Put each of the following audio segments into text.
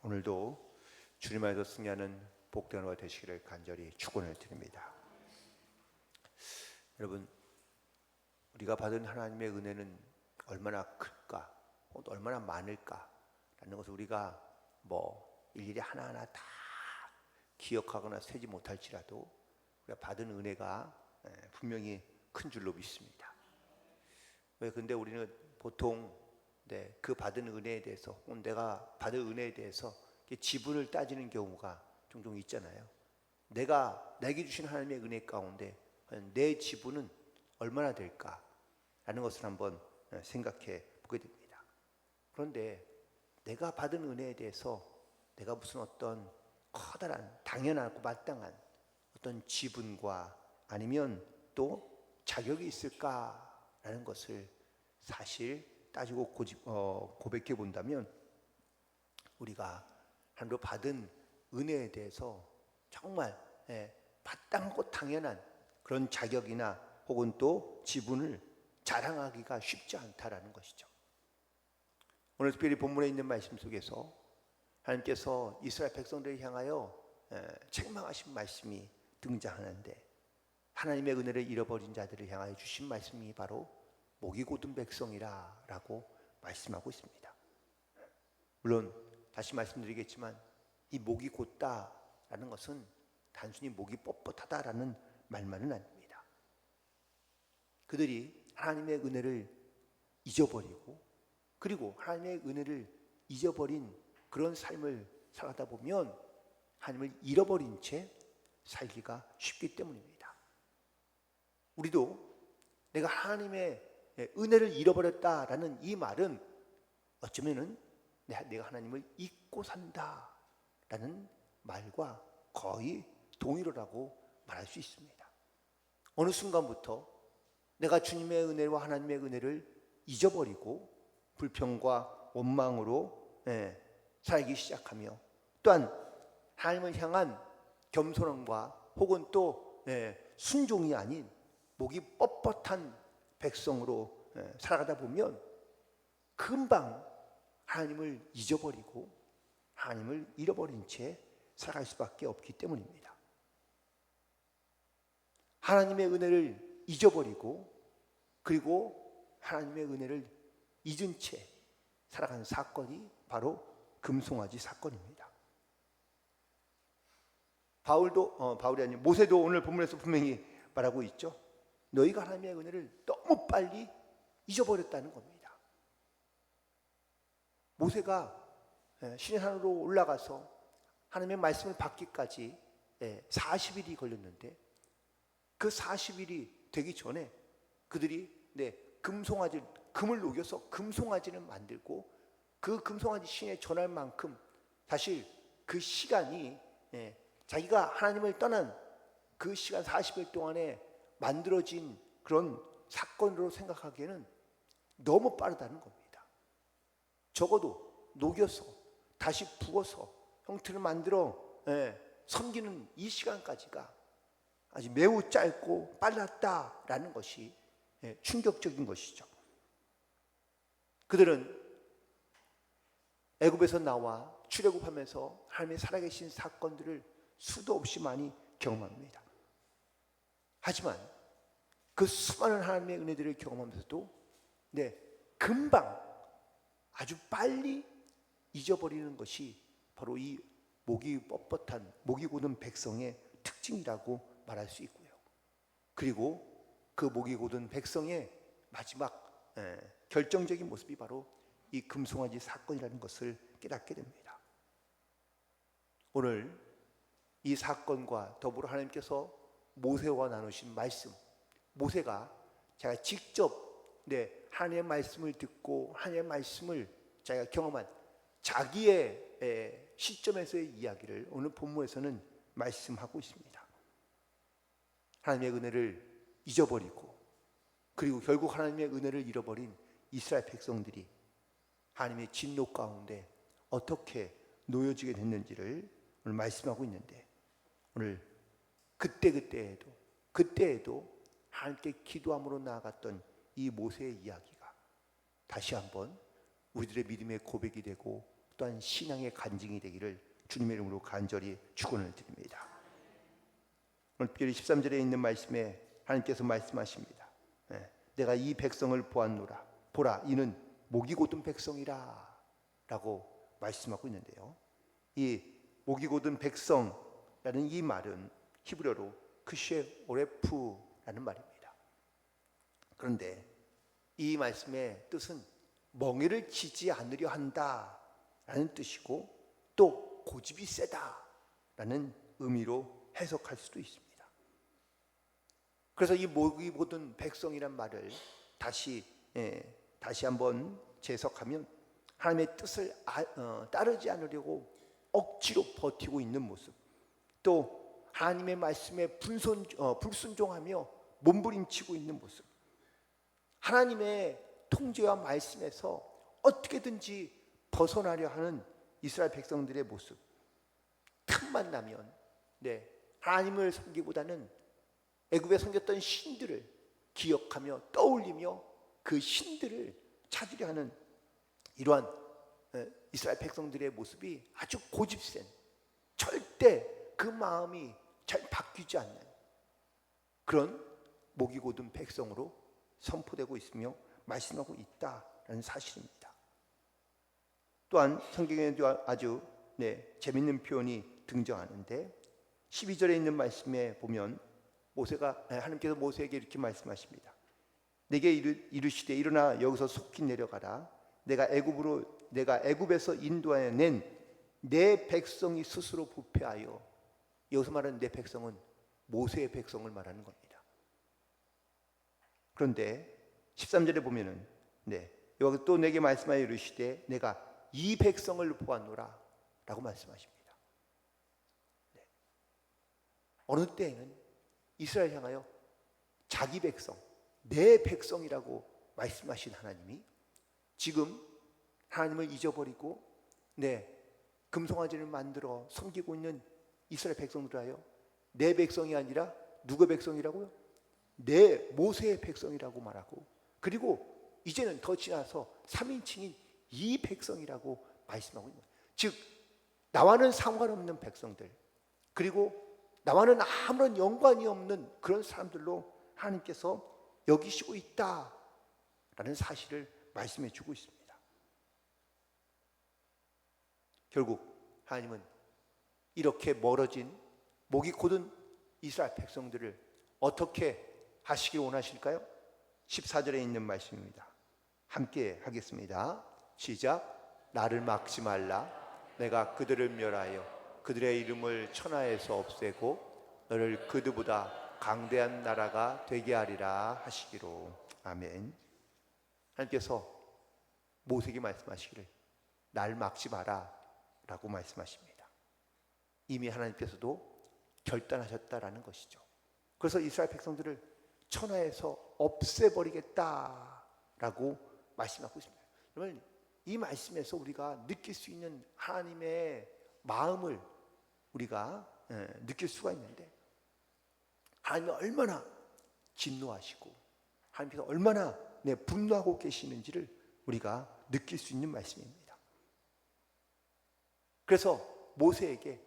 오늘도 주님 안에서 승리하는 복된 하루가 되시기를 간절히 축원을 드립니다. 여러분, 우리가 받은 하나님의 은혜는 얼마나 클까, 얼마나 많을까라는 것을 우리가 일일이 하나하나 다 기억하거나 세지 못할지라도 우리가 받은 은혜가 분명히 큰 줄로 믿습니다. 왜? 근데 우리는 보통 그 받은 은혜에 대해서, 혹은 내가 받은 은혜에 대해서 지분을 따지는 경우가 종종 있잖아요. 내게 주신 하나님의 은혜 가운데 내 지분은 얼마나 될까라는 것을 한번 생각해 보게 됩니다. 그런데 내가 받은 은혜에 대해서 내가 무슨 어떤 커다란 당연하고 마땅한 어떤 지분과 아니면 또 자격이 있을까라는 것을 사실 따지고 고백해 본다면 우리가 하나님으로 받은 은혜에 대해서 정말 마땅하고 당연한 그런 자격이나 혹은 또 지분을 자랑하기가 쉽지 않다라는 것이죠. 오늘 특별히 본문에 있는 말씀 속에서 하나님께서 이스라엘 백성들을 향하여 책망하신 말씀이 등장하는데, 하나님의 은혜를 잃어버린 자들을 향하여 주신 말씀이 바로 목이 곧은 백성이라 라고 말씀하고 있습니다. 물론 다시 말씀드리겠지만 이 목이 곧다라는 것은 단순히 목이 뻣뻣하다라는 말만은 아닙니다. 그들이 하나님의 은혜를 잊어버리고, 그리고 하나님의 은혜를 잊어버린 그런 삶을 살아가다 보면 하나님을 잃어버린 채 살기가 쉽기 때문입니다. 우리도 내가 하나님의 은혜를 잃어버렸다라는 이 말은 어쩌면은 내가 하나님을 잊고 산다라는 말과 거의 동일하다고 말할 수 있습니다. 어느 순간부터 내가 주님의 은혜와 하나님의 은혜를 잊어버리고 불평과 원망으로 살기 시작하며, 또한 하나님을 향한 겸손함과 혹은 또 순종이 아닌 목이 뻣뻣한 백성으로 살아가다 보면 금방 하나님을 잊어버리고 하나님을 잃어버린 채 살아갈 수밖에 없기 때문입니다. 하나님의 은혜를 잊어버리고 그리고 하나님의 은혜를 잊은 채 살아가는 사건이 바로 금송아지 사건입니다. 모세도 오늘 본문에서 분명히 말하고 있죠. 너희가 하나님의 은혜를 너무 빨리 잊어버렸다는 겁니다. 모세가 시내산으로 올라가서 하나님의 말씀을 받기까지 40일이 걸렸는데, 그 40일이 되기 전에 그들이 금을 녹여서 금송아지를 만들고 그 금송아지 신에 전할 만큼 사실 그 시간이 자기가 하나님을 떠난 그 시간 40일 동안에 만들어진 그런 사건으로 생각하기에는 너무 빠르다는 겁니다. 적어도 녹여서 다시 부어서 형태를 만들어 섬기는 이 시간까지가 아주 매우 짧고 빨랐다라는 것이 충격적인 것이죠. 그들은 애굽에서 나와 출애굽하면서 하나님의 살아계신 사건들을 수도 없이 많이 경험합니다. 하지만 그 수많은 하나님의 은혜들을 경험하면서도 금방 아주 빨리 잊어버리는 것이 바로 이 목이 뻣뻣한, 목이 곧은 백성의 특징이라고 말할 수 있고요. 그리고 그 목이 곧은 백성의 마지막 결정적인 모습이 바로 이 금송아지 사건이라는 것을 깨닫게 됩니다. 오늘 이 사건과 더불어 하나님께서 모세와 나누신 말씀, 모세가 제가 직접 하나님의 말씀을 듣고 하나님의 말씀을 자기가 경험한 자기의 시점에서의 이야기를 오늘 본문에서는 말씀하고 있습니다. 하나님의 은혜를 잊어버리고 그리고 결국 하나님의 은혜를 잃어버린 이스라엘 백성들이 하나님의 진노 가운데 어떻게 놓여지게 됐는지를 오늘 말씀하고 있는데, 오늘 그때에도 하나님께 기도함으로 나아갔던 이 모세의 이야기가 다시 한번 우리들의 믿음의 고백이 되고 또한 신앙의 간증이 되기를 주님의 이름으로 간절히 축원을 드립니다. 오늘 특별히 13절에 있는 말씀에 하나님께서 말씀하십니다. 내가 이 백성을 보았노라. 보라, 이는 목이 곧은 백성이라 라고 말씀하고 있는데요. 이 목이 곧은 백성이라는 이 말은 히브리어로 크쉐 오레프라는 말입니다. 그런데 이 말씀의 뜻은 멍에를 치지 않으려 한다라는 뜻이고 또 고집이 세다라는 의미로 해석할 수도 있습니다. 그래서 이 목이 곧은 백성이란 말을 다시 한번 재해석하면 하나님의 뜻을 따르지 않으려고 억지로 버티고 있는 모습, 또 하나님의 말씀에 불순종하며 몸부림치고 있는 모습, 하나님의 통제와 말씀에서 어떻게든지 벗어나려 하는 이스라엘 백성들의 모습, 틈만 나면 하나님을 섬기보다는 애굽에 섬겼던 신들을 기억하며 떠올리며 그 신들을 찾으려 하는 이러한 이스라엘 백성들의 모습이 아주 고집센, 절대 그 마음이 잘 바뀌지 않는 그런 목이 곧은 백성으로 선포되고 있으며 말씀하고 있다라는 사실입니다. 또한 성경에도 아주 재미있는 표현이 등장하는데 12절에 있는 말씀에 보면 하나님께서 모세에게 이렇게 말씀하십니다. 내게 이르시되 일어나 여기서 속히 내려가라. 내가 애굽에서 인도하여 낸 내 백성이 스스로 부패하여, 여기서 말하는 내 백성은 모세의 백성을 말하는 겁니다. 그런데 13절에 보면은 여기 또 내게 말씀하여 이르시되 내가 이 백성을 보았노라 라고 말씀하십니다. 어느 때에는 이스라엘 향하여 자기 백성, 내 백성이라고 말씀하신 하나님이 지금 하나님을 잊어버리고 금송아지를 만들어 섬기고 있는 이스라엘 백성들 하여 내 백성이 아니라 누구의 백성이라고요? 내 모세의 백성이라고 말하고, 그리고 이제는 더 지나서 3인칭인 이 백성이라고 말씀하고 있는 거예요. 즉 나와는 상관없는 백성들, 그리고 나와는 아무런 연관이 없는 그런 사람들로 하나님께서 여기시고 있다라는 사실을 말씀해 주고 있습니다. 결국 하나님은 이렇게 멀어진 목이 곧은 이스라엘 백성들을 어떻게 하시길 원하실까요? 14절에 있는 말씀입니다. 함께 하겠습니다. 시작. 나를 막지 말라. 내가 그들을 멸하여 그들의 이름을 천하에서 없애고 너를 그들보다 강대한 나라가 되게 하리라 하시기로. 아멘. 하나님께서 모세에게 말씀하시기를 날 막지 마라 라고 말씀하십니다. 이미 하나님께서도 결단하셨다라는 것이죠. 그래서 이스라엘 백성들을 천하에서 없애버리겠다라고 말씀하고 있습니다. 여러분, 이 말씀에서 우리가 느낄 수 있는 하나님의 마음을 우리가 느낄 수가 있는데, 하나님은 얼마나 진노하시고 하나님께서 얼마나 분노하고 계시는지를 우리가 느낄 수 있는 말씀입니다. 그래서 모세에게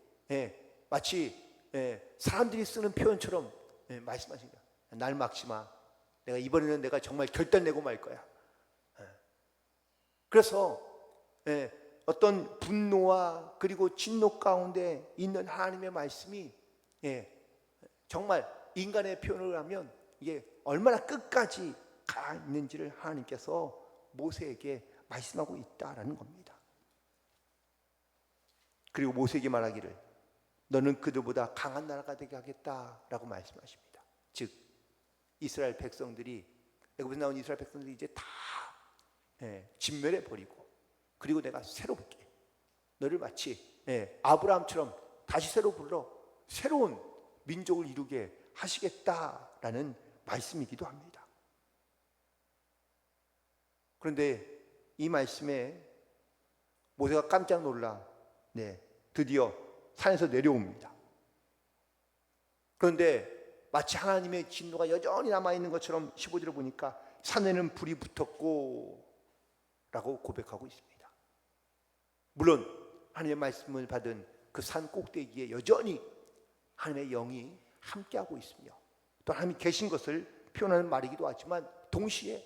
마치 사람들이 쓰는 표현처럼 말씀하십니다. 날 막지 마. 이번에는 내가 정말 결단 내고 말 거야. 그래서 어떤 분노와 그리고 진노 가운데 있는 하나님의 말씀이 정말 인간의 표현을 하면 이게 얼마나 끝까지 가 있는지를 하나님께서 모세에게 말씀하고 있다라는 겁니다. 그리고 모세에게 말하기를 너는 그들보다 강한 나라가 되게 하겠다라고 말씀하십니다. 즉 이스라엘 백성들이, 애굽에서 나온 이스라엘 백성들이 이제 다 진멸해 버리고, 그리고 내가 새롭게 너를 마치 아브라함처럼 다시 새로 불러 새로운 민족을 이루게 하시겠다라는 말씀이기도 합니다. 그런데 이 말씀에 모세가 깜짝 놀라 드디어 산에서 내려옵니다. 그런데 마치 하나님의 진노가 여전히 남아있는 것처럼 15절을 보니까 산에는 불이 붙었고 라고 고백하고 있습니다. 물론 하나님의 말씀을 받은 그 산 꼭대기에 여전히 하나님의 영이 함께하고 있으며 또 하나님이 계신 것을 표현하는 말이기도 하지만 동시에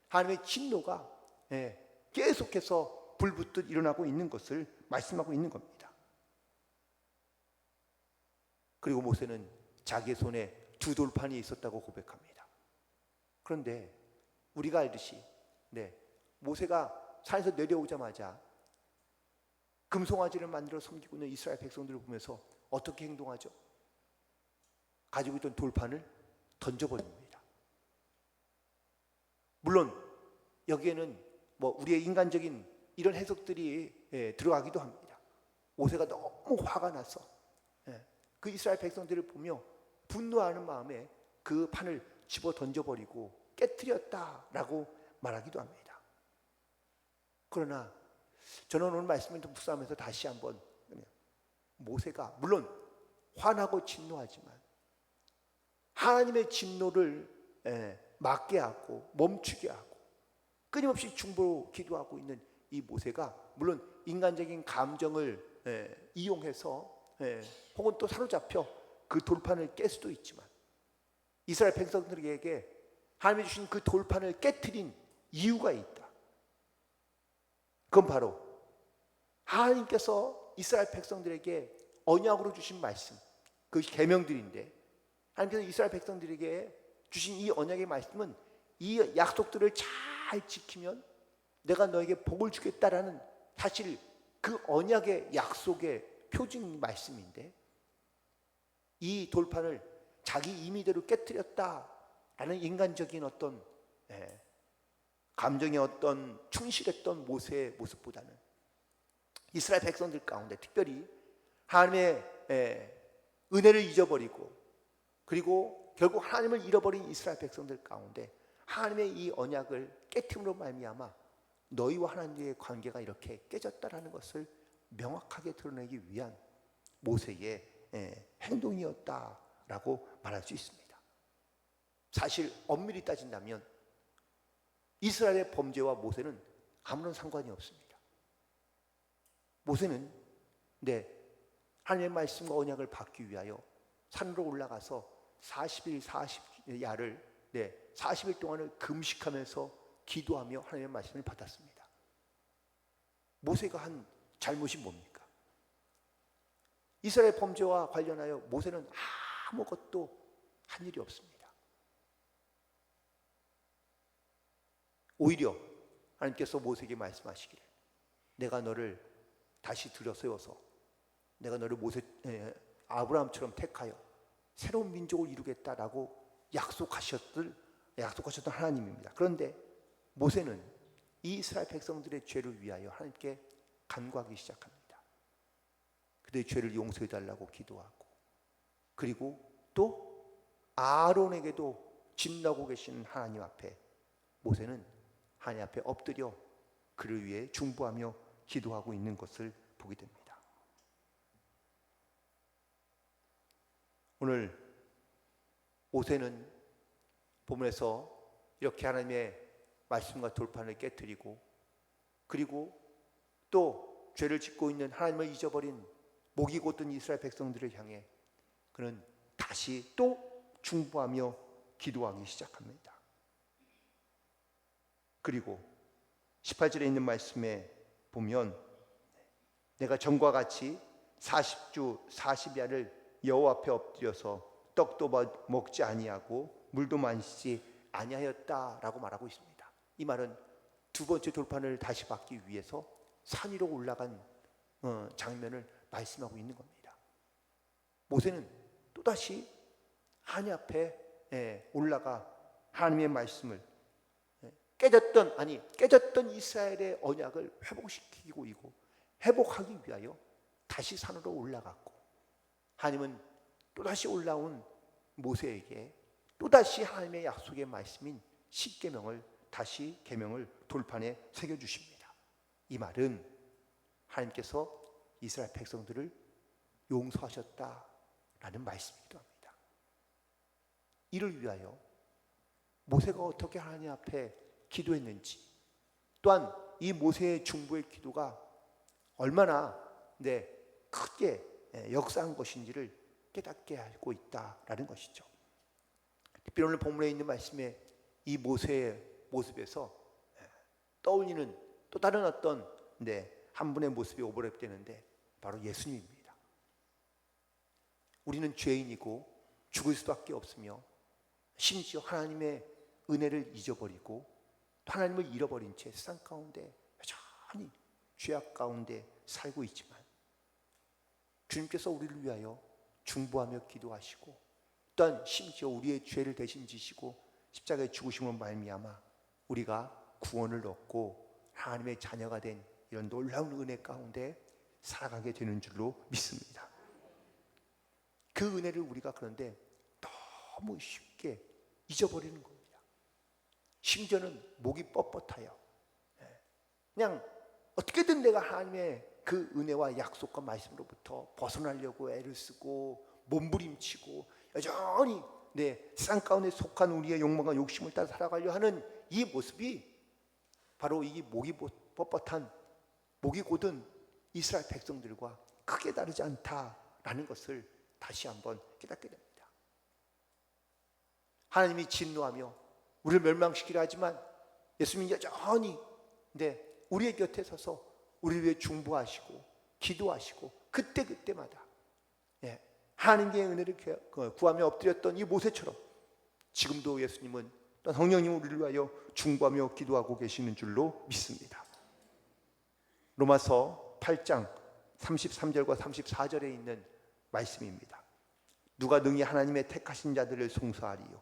하나님의 진노가 계속해서 불붙듯 일어나고 있는 것을 말씀하고 있는 겁니다. 그리고 모세는 자기의 손에 두 돌판이 있었다고 고백합니다. 그런데 우리가 알듯이 모세가 산에서 내려오자마자 금송아지를 만들어 섬기고 있는 이스라엘 백성들을 보면서 어떻게 행동하죠? 가지고 있던 돌판을 던져버립니다. 물론 여기에는 우리의 인간적인 이런 해석들이 들어가기도 합니다. 모세가 너무 화가 나서 그 이스라엘 백성들을 보며 분노하는 마음에 그 판을 집어 던져버리고 깨뜨렸다라고 말하기도 합니다. 그러나 저는 오늘 말씀을 좀 묵상하면서 다시 한번 모세가 물론 화나고 진노하지만 하나님의 진노를 막게 하고 멈추게 하고 끊임없이 중보로 기도하고 있는 이 모세가 물론 인간적인 감정을 이용해서 혹은 또 사로잡혀 그 돌판을 깰 수도 있지만 이스라엘 백성들에게 하나님이 주신 그 돌판을 깨트린 이유가 있다. 그건 바로 하나님께서 이스라엘 백성들에게 언약으로 주신 말씀, 그 계명들인데 하나님께서 이스라엘 백성들에게 주신 이 언약의 말씀은 이 약속들을 잘 지키면 내가 너에게 복을 주겠다라는 사실 그 언약의 약속의 표징 말씀인데 이 돌판을 자기 임의대로 깨뜨렸다라는 인간적인 어떤 감정의 어떤 충실했던 모세의 모습보다는 이스라엘 백성들 가운데 특별히 하나님의 은혜를 잊어버리고 그리고 결국 하나님을 잃어버린 이스라엘 백성들 가운데 하나님의 이 언약을 깨트림으로 말미암아 너희와 하나님의 관계가 이렇게 깨졌다라는 것을 명확하게 드러내기 위한 모세의 행동이었다라고 말할 수 있습니다. 사실 엄밀히 따진다면 이스라엘의 범죄와 모세는 아무런 상관이 없습니다. 모세는 하나님의 말씀과 언약을 받기 위하여 산으로 올라가서 40일 40야를 40일 동안을 금식하면서 기도하며 하나님의 말씀을 받았습니다. 모세가 한 잘못이 뭡니까? 이스라엘 범죄와 관련하여 모세는 아무것도 한 일이 없습니다. 오히려 하나님께서 모세에게 말씀하시기를 내가 너를 다시 들여세워서 내가 너를 아브라함처럼 택하여 새로운 민족을 이루겠다라고 약속하셨던 하나님입니다. 그런데 모세는 이 이스라엘 백성들의 죄를 위하여 하나님께 간구하기 시작합니다. 그들의 죄를 용서해 달라고 기도하고 그리고 또 아론에게도 진노하고 계시는 하나님 앞에 모세는 하나님 앞에 엎드려 그를 위해 중보하며 기도하고 있는 것을 보게 됩니다. 오늘 모세는 본문에서 이렇게 하나님의 말씀과 돌판을 깨뜨리고 그리고 또 죄를 짓고 있는 하나님을 잊어버린 목이 곧든 이스라엘 백성들을 향해 그는 다시 또 중보하며 기도하기 시작합니다. 그리고 18절에 있는 말씀에 보면 내가 전과 같이 40주 40야를 여호와 앞에 엎드려서 떡도 먹지 아니하고 물도 마시지 아니하였다라고 말하고 있습니다. 이 말은 두 번째 돌판을 다시 받기 위해서 산 위로 올라간 장면을 말씀하고 있는 겁니다. 모세는 또다시 하나님 앞에 올라가 하나님의 말씀을 깨졌던 이스라엘의 언약을 회복시키고 회복하기 위하여 다시 산으로 올라갔고 하나님은 또다시 올라온 모세에게 또다시 하나님의 약속의 말씀인 십계명을 다시 계명을 돌판에 새겨주십니다. 이 말은 하나님께서 이스라엘 백성들을 용서하셨다라는 말씀이기도 합니다. 이를 위하여 모세가 어떻게 하나님 앞에 기도했는지 또한 이 모세의 중보의 기도가 얼마나 크게 역사한 것인지를 깨닫게 하고 있다라는 것이죠. 특히 오늘 본문에 있는 말씀에 이 모세의 모습에서 떠올리는 또 다른 어떤 한 분의 모습이 오버랩되는데 바로 예수님입니다. 우리는 죄인이고 죽을 수밖에 없으며 심지어 하나님의 은혜를 잊어버리고 또 하나님을 잃어버린 채 세상 가운데 여전히 죄악 가운데 살고 있지만 주님께서 우리를 위하여 중보하며 기도하시고 또한 심지어 우리의 죄를 대신 지시고 십자가에 죽으심으로 말미암아 우리가 구원을 얻고 하나님의 자녀가 된 이런 놀라운 은혜 가운데 살아가게 되는 줄로 믿습니다. 그 은혜를 우리가 그런데 너무 쉽게 잊어버리는 겁니다. 심지어는 목이 뻣뻣하여 그냥 어떻게든 내가 하나님의 그 은혜와 약속과 말씀으로부터 벗어나려고 애를 쓰고 몸부림치고 여전히 세상 가운데 속한 우리의 욕망과 욕심을 따라 살아가려 하는 이 모습이 바로 이 목이 뻣뻣한 목이 곧은 이스라엘 백성들과 크게 다르지 않다라는 것을 다시 한번 깨닫게 됩니다. 하나님이 진노하며 우리를 멸망시키려 하지만 예수님이 여전히 우리의 곁에 서서 우리를 위해 중보하시고 기도하시고 그때마다 하나님께 은혜를 구하며 엎드렸던 이 모세처럼 지금도 예수님은 또 성령님 우리를 위하여 중보하며 기도하고 계시는 줄로 믿습니다. 로마서 8장 33절과 34절에 있는 말씀입니다. 누가 능히 하나님의 택하신 자들을 송사하리요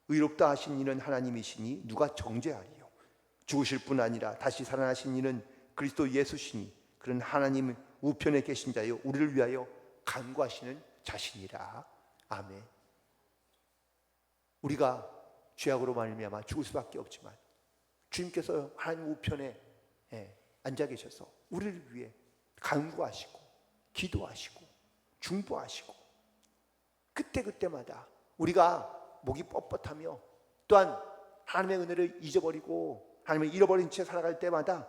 의롭다 하신 이는 하나님이시니 누가 정죄하리요 죽으실 뿐 아니라 다시 살아나신 이는 그리스도 예수시니 그는 하나님 우편에 계신 자요 우리를 위하여 간구하시는 자신이라. 아멘. 우리가 죄악으로 말미암아 죽을 수밖에 없지만 주님께서 하나님 우편에 앉아 계셔서 우리를 위해 간구하시고 기도하시고 중보하시고 그때마다 우리가 목이 뻣뻣하며 또한 하나님의 은혜를 잊어버리고 하나님을 잃어버린 채 살아갈 때마다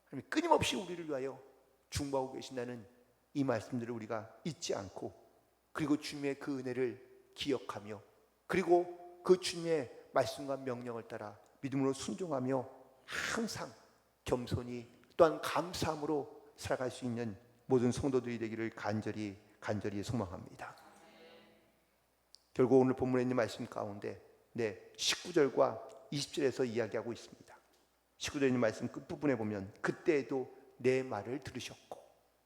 하나님이 끊임없이 우리를 위하여 중보하고 계신다는 이 말씀들을 우리가 잊지 않고 그리고 주님의 그 은혜를 기억하며 그리고 그 주님의 말씀과 명령을 따라 믿음으로 순종하며 항상 겸손히 또한 감사함으로 살아갈 수 있는 모든 성도들이 되기를 간절히 소망합니다. 결국 오늘 본문에 있는 말씀 가운데 19절과 20절에서 이야기하고 있습니다. 19절에 있는 말씀 끝부분에 보면 그때에도 내 말을 들으셨고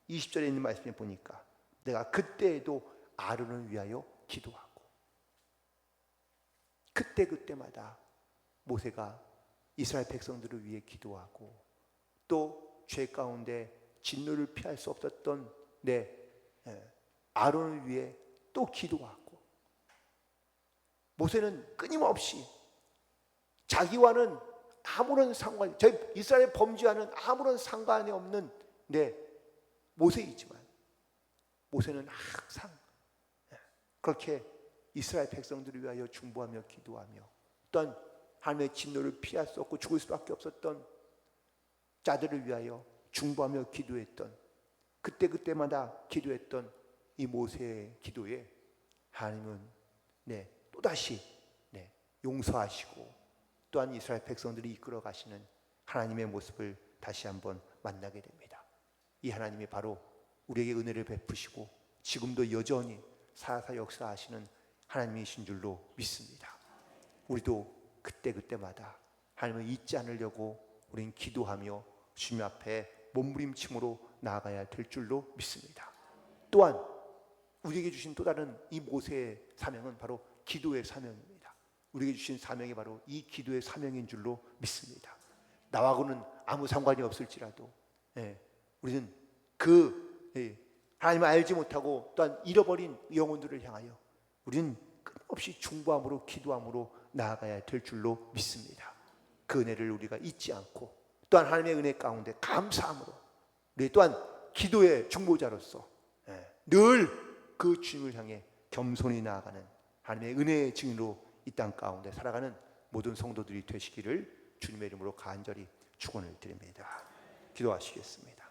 20절에 있는 말씀에 보니까 내가 그때에도 아론을 위하여 기도하고 그때마다 모세가 이스라엘 백성들을 위해 기도하고 또 죄 가운데 진노를 피할 수 없었던 아론을 위해 또 기도하고 모세는 끊임없이 자기와는 아무런 상관이 저희 이스라엘 범죄와는 아무런 상관이 없는 모세이지만 모세는 항상 그렇게 이스라엘 백성들을 위하여 중보하며 기도하며 또한 하나님의 진노를 피할 수 없고 죽을 수밖에 없었던 자들을 위하여 중보하며 기도했던 그때마다 기도했던 이 모세의 기도에 하나님은 또다시 용서하시고 또한 이스라엘 백성들이 이끌어 가시는 하나님의 모습을 다시 한번 만나게 됩니다. 이 하나님이 바로 우리에게 은혜를 베푸시고 지금도 여전히 살아서 역사하시는 하나님이신 줄로 믿습니다. 우리도 그때마다 하나님을 잊지 않으려고 우리는 기도하며 주님 앞에 몸부림침으로 나아가야 될 줄로 믿습니다. 또한 우리에게 주신 또 다른 이 모세의 사명은 바로 기도의 사명입니다. 우리에게 주신 사명이 바로 이 기도의 사명인 줄로 믿습니다. 나하고는 아무 상관이 없을지라도 우리는 하나님을 알지 못하고 또한 잃어버린 영혼들을 향하여 우리는 끊임없이 중보함으로 기도함으로 나아가야 될 줄로 믿습니다. 그 은혜를 우리가 잊지 않고 또한 하나님의 은혜 가운데 감사함으로 우리 또한 기도의 중보자로서 늘 그 주님을 향해 겸손히 나아가는 하나님의 은혜의 증인으로 이 땅 가운데 살아가는 모든 성도들이 되시기를 주님의 이름으로 간절히 축원을 드립니다. 기도하시겠습니다.